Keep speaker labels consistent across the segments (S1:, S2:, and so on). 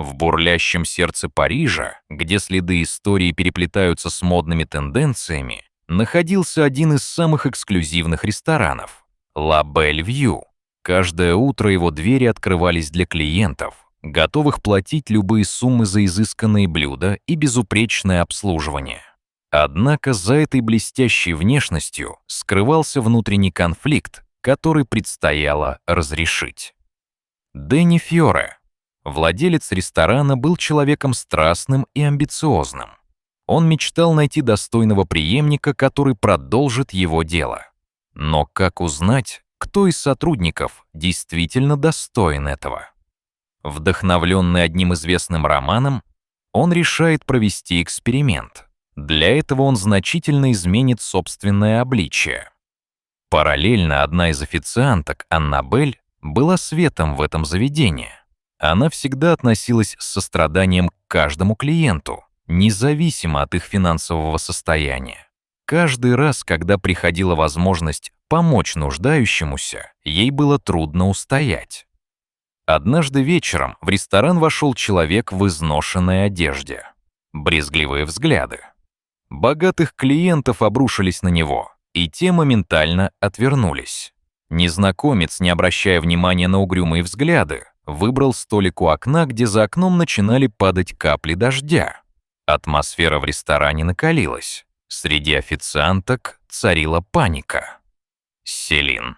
S1: В бурлящем сердце Парижа, где следы истории переплетаются с модными тенденциями, находился один из самых эксклюзивных ресторанов — La Belle Vue. Каждое утро его двери открывались для клиентов, готовых платить любые суммы за изысканные блюда и безупречное обслуживание. Однако за этой блестящей внешностью скрывался внутренний конфликт, который предстояло разрешить. Дэнни Фьоре, владелец ресторана, был человеком страстным и амбициозным. Он мечтал найти достойного преемника, который продолжит его дело. Но как узнать, кто из сотрудников действительно достоин этого? Вдохновленный одним известным романом, он решает провести эксперимент. Для этого он значительно изменит собственное обличие. Параллельно одна из официанток, Аннабель, была светом в этом заведении. Она всегда относилась с состраданием к каждому клиенту, независимо от их финансового состояния. Каждый раз, когда приходила возможность помочь нуждающемуся, ей было трудно устоять. Однажды вечером в ресторан вошел человек в изношенной одежде. Брезгливые взгляды. Богатых клиентов обрушились на него, и те моментально отвернулись. Незнакомец, не обращая внимания на угрюмые взгляды, выбрал столик у окна, где за окном начинали падать капли дождя. Атмосфера в ресторане накалилась. Среди официанток царила паника. Селин.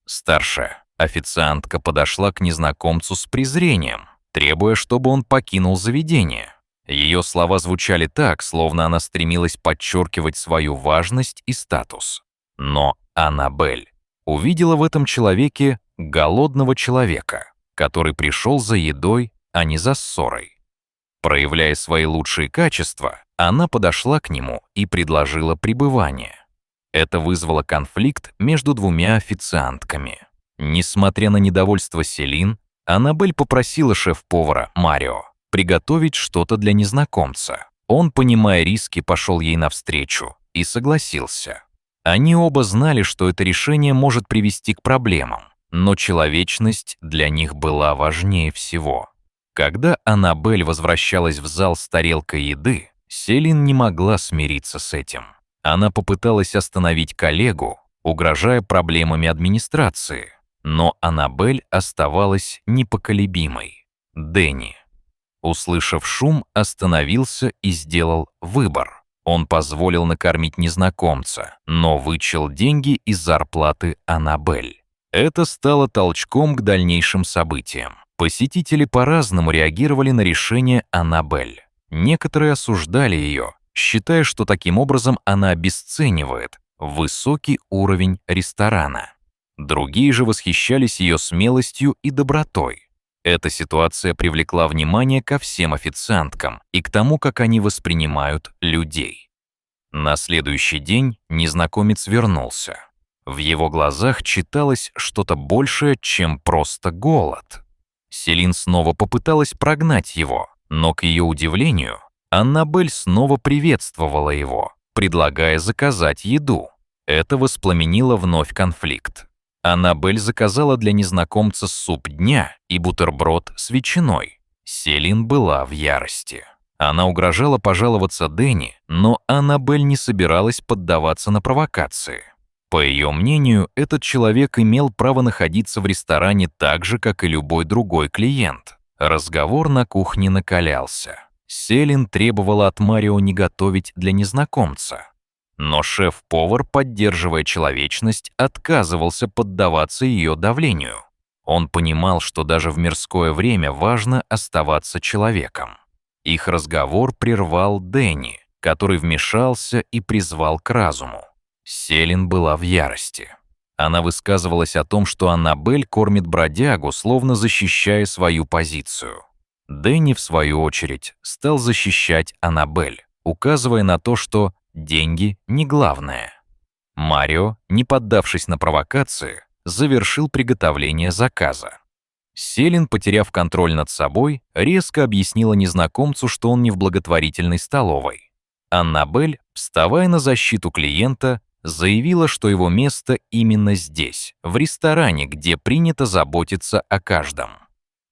S1: Старшая официантка подошла к незнакомцу с презрением, требуя, чтобы он покинул заведение. Ее слова звучали так, словно она стремилась подчеркивать свою важность и статус. Но Аннабель увидела в этом человеке голодного человека, который пришел за едой, а не за ссорой. Проявляя свои лучшие качества, она подошла к нему и предложила пребывание. Это вызвало конфликт между двумя официантками. Несмотря на недовольство Селин, Аннабель попросила шеф-повара Марио приготовить что-то для незнакомца. Он, понимая риски, пошел ей навстречу и согласился. Они оба знали, что это решение может привести к проблемам, но человечность для них была важнее всего. Когда Аннабель возвращалась в зал с тарелкой еды, Селин не могла смириться с этим. Она попыталась остановить коллегу, угрожая проблемами администрации, но Аннабель оставалась непоколебимой. Дэнни, услышав шум, остановился и сделал выбор. Он позволил накормить незнакомца, но вычел деньги из зарплаты Аннабель. Это стало толчком к дальнейшим событиям. Посетители по-разному реагировали на решение Аннабель. Некоторые осуждали ее, считая, что таким образом она обесценивает высокий уровень ресторана. Другие же восхищались ее смелостью и добротой. Эта ситуация привлекла внимание ко всем официанткам и к тому, как они воспринимают людей. На следующий день незнакомец вернулся. В его глазах читалось что-то большее, чем просто голод. Селин снова попыталась прогнать его, но, к ее удивлению, Аннабель снова приветствовала его, предлагая заказать еду. Это воспламенило вновь конфликт. Аннабель заказала для незнакомца суп дня и бутерброд с ветчиной. Селин была в ярости. Она угрожала пожаловаться Дэнни, но Аннабель не собиралась поддаваться на провокации. По ее мнению, этот человек имел право находиться в ресторане так же, как и любой другой клиент. Разговор на кухне накалялся. Селин требовала от Марио не готовить для незнакомца. Но шеф-повар, поддерживая человечность, отказывался поддаваться ее давлению. Он понимал, что даже в мирское время важно оставаться человеком. Их разговор прервал Дэнни, который вмешался и призвал к разуму. Селин была в ярости. Она высказывалась о том, что Аннабель кормит бродягу, словно защищая свою позицию. Дэнни, в свою очередь, стал защищать Аннабель, указывая на то, что деньги не главное. Марио, не поддавшись на провокации, завершил приготовление заказа. Селин, потеряв контроль над собой, резко объяснила незнакомцу, что он не в благотворительной столовой. Аннабель, вставая на защиту клиента, заявила, что его место именно здесь, в ресторане, где принято заботиться о каждом.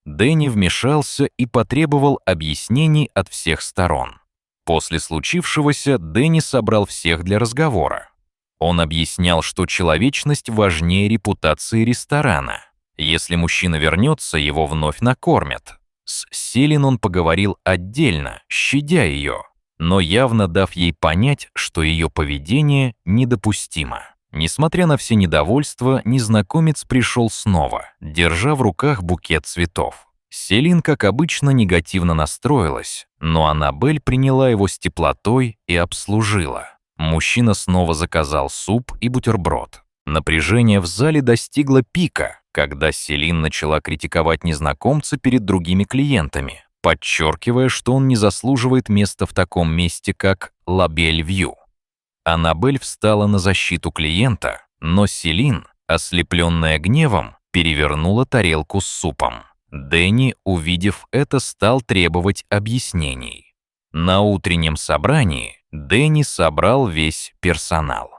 S1: Дэнни вмешался и потребовал объяснений от всех сторон. После случившегося Дэнни собрал всех для разговора. Он объяснял, что человечность важнее репутации ресторана. Если мужчина вернется, его вновь накормят. С Селин он поговорил отдельно, щадя ее, но явно дав ей понять, что ее поведение недопустимо. Несмотря на все недовольства, незнакомец пришел снова, держа в руках букет цветов. Селин, как обычно, негативно настроилась, но Аннабель приняла его с теплотой и обслужила. Мужчина снова заказал суп и бутерброд. Напряжение в зале достигло пика, когда Селин начала критиковать незнакомца перед другими клиентами, подчеркивая, что он не заслуживает места в таком месте, как La Belle Vue. Аннабель встала на защиту клиента, но Селин, ослепленная гневом, перевернула тарелку с супом. Дэнни, увидев это, стал требовать объяснений. На утреннем собрании Дэнни собрал весь персонал.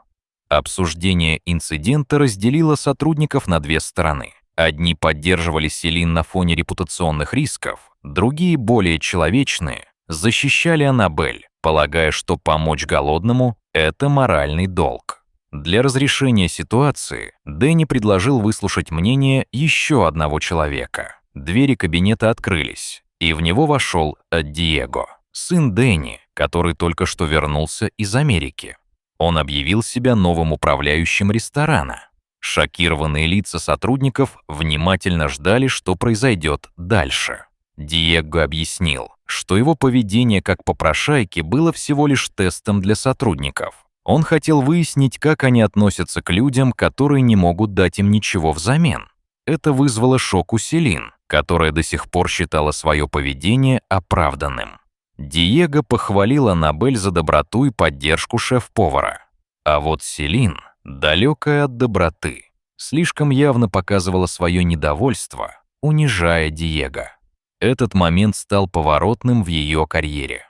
S1: Обсуждение инцидента разделило сотрудников на две стороны. Одни поддерживали Селин на фоне репутационных рисков, другие, более человечные, защищали Аннабель, полагая, что помочь голодному – это моральный долг. Для разрешения ситуации Дэнни предложил выслушать мнение еще одного человека. Двери кабинета открылись, и в него вошел Диего, сын Дэнни, который только что вернулся из Америки. Он объявил себя новым управляющим ресторана. Шокированные лица сотрудников внимательно ждали, что произойдет дальше. Диего объяснил, что его поведение как попрошайки было всего лишь тестом для сотрудников. Он хотел выяснить, как они относятся к людям, которые не могут дать им ничего взамен. Это вызвало шок у Селин, которая до сих пор считала свое поведение оправданным. Диего похвалил Аннабель за доброту и поддержку шеф-повара. А вот Селин, далекая от доброты, слишком явно показывала свое недовольство, унижая Диего. Этот момент стал поворотным в ее карьере.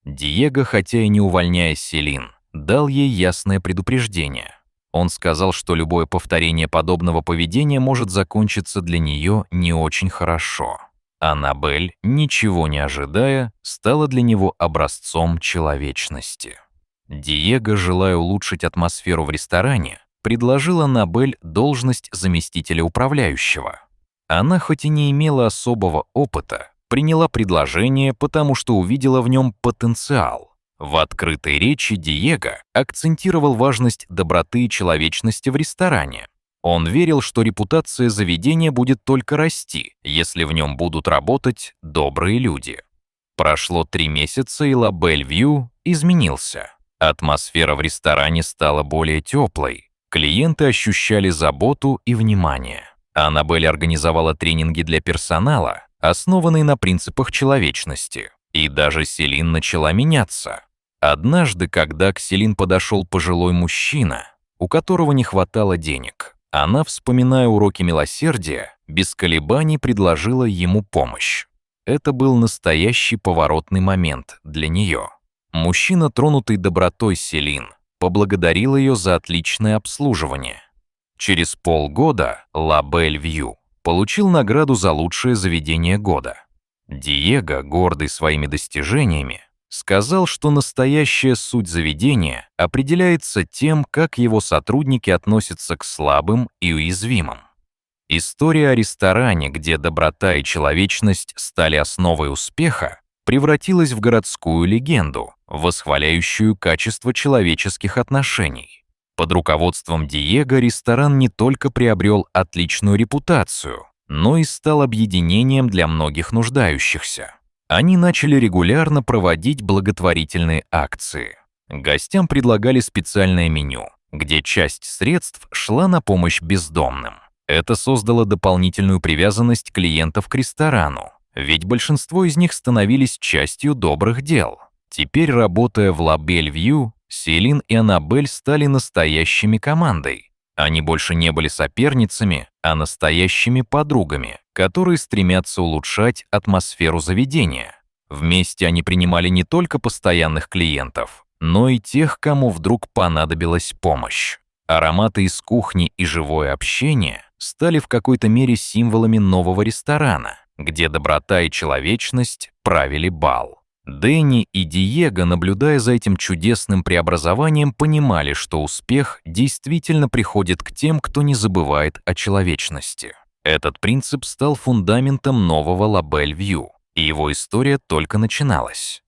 S1: Диего, хотя и не увольняя Селин, дал ей ясное предупреждение. Он сказал, что любое повторение подобного поведения может закончиться для нее не очень хорошо. Аннабель, ничего не ожидая, стала для него образцом человечности. Диего, желая улучшить атмосферу в ресторане, предложил Аннабель должность заместителя управляющего. Она, хоть и не имела особого опыта, приняла предложение, потому что увидела в нем потенциал. В открытой речи Диего акцентировал важность доброты и человечности в ресторане. Он верил, что репутация заведения будет только расти, если в нем будут работать добрые люди. Прошло 3 месяца, и La Belle Vue изменился. Атмосфера в ресторане стала более теплой. Клиенты ощущали заботу и внимание. Аннабель организовала тренинги для персонала, основанные на принципах человечности. И даже Селин начала меняться. Однажды, когда к Селин подошел пожилой мужчина, у которого не хватало денег, она, вспоминая уроки милосердия, без колебаний предложила ему помощь. Это был настоящий поворотный момент для нее. Мужчина, тронутый добротой Селин, поблагодарил ее за отличное обслуживание. Через полгода La Belle Vue получил награду за лучшее заведение года. Диего, гордый своими достижениями, сказал, что настоящая суть заведения определяется тем, как его сотрудники относятся к слабым и уязвимым. История о ресторане, где доброта и человечность стали основой успеха, превратилась в городскую легенду, восхваляющую качество человеческих отношений. Под руководством Диего ресторан не только приобрел отличную репутацию, но и стал объединением для многих нуждающихся. Они начали регулярно проводить благотворительные акции. Гостям предлагали специальное меню, где часть средств шла на помощь бездомным. Это создало дополнительную привязанность клиентов к ресторану, ведь большинство из них становились частью добрых дел. Теперь, работая в La Belle Vue, Селин и Аннабель стали настоящими командой. Они больше не были соперницами, а настоящими подругами, которые стремятся улучшать атмосферу заведения. Вместе они принимали не только постоянных клиентов, но и тех, кому вдруг понадобилась помощь. Ароматы из кухни и живое общение стали в какой-то мере символами нового ресторана, где доброта и человечность правили бал. Дэнни и Диего, наблюдая за этим чудесным преобразованием, понимали, что успех действительно приходит к тем, кто не забывает о человечности. Этот принцип стал фундаментом нового La Belle Vue, и его история только начиналась.